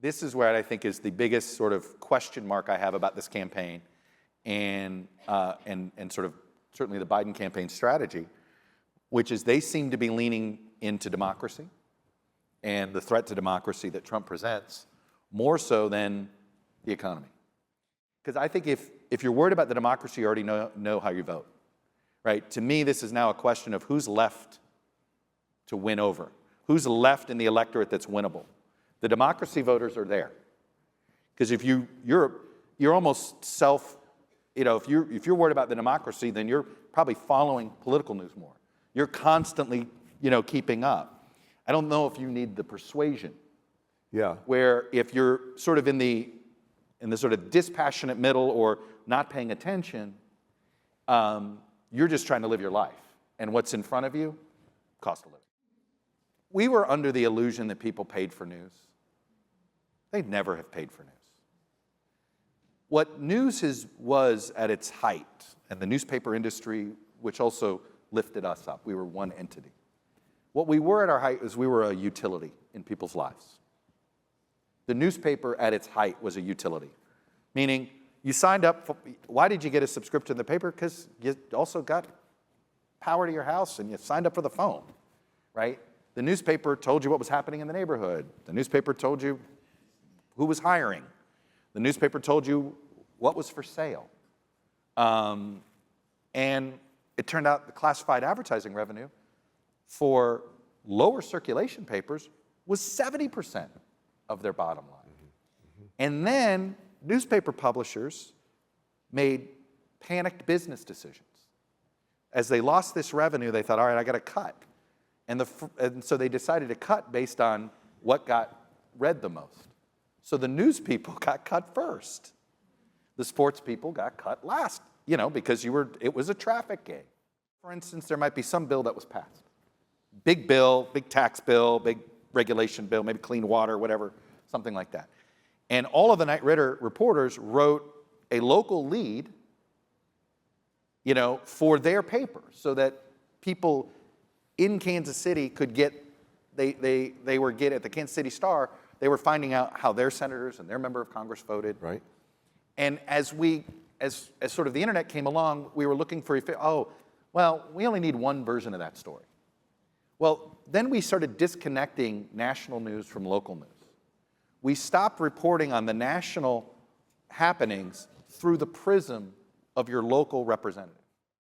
this is where I think is the biggest sort of question mark I have about this campaign and sort of certainly the Biden campaign strategy, which is they seem to be leaning into democracy and the threat to democracy that Trump presents more so than the economy. Because I think if you're worried about the democracy, you already know how you vote, right? To me, this is now a question of who's left to win over, who's left in the electorate that's winnable. The democracy voters are there, because if you're almost if you're worried about the democracy, then you're probably following political news more. You're constantly keeping up. I don't know if you need the persuasion. Yeah. Where if you're sort of in the sort of dispassionate middle or not paying attention, you're just trying to live your life. And what's in front of you? Cost of living. We were under the illusion that people paid for news. They never have paid for news. What news was at its height, and the newspaper industry, which also lifted us up, we were one entity. What we were at our height was we were a utility in people's lives. The newspaper at its height was a utility, meaning you signed up for, why did you get a subscription to the paper? Because you also got power to your house and you signed up for the phone, right? The newspaper told you what was happening in the neighborhood. The newspaper told you who was hiring. The newspaper told you what was for sale. And it turned out the classified advertising revenue for lower circulation papers was 70% of their bottom line. And then newspaper publishers made panicked business decisions. As they lost this revenue, they thought, all right, I got to cut. And so they decided to cut based on what got read the most. So the news people got cut first. The sports people got cut last, because it was a traffic game. For instance, there might be some bill that was passed. Big bill, big tax bill, big regulation bill, maybe clean water, whatever, something like that. And all of the Knight Ridder reporters wrote a local lead, for their paper so that people in Kansas City could get, they were at the Kansas City Star, they were finding out how their senators and their member of Congress voted. Right. And as sort of the internet came along, we were looking for, we only need one version of that story. Well, then we started disconnecting national news from local news. We stopped reporting on the national happenings through the prism of your local representative.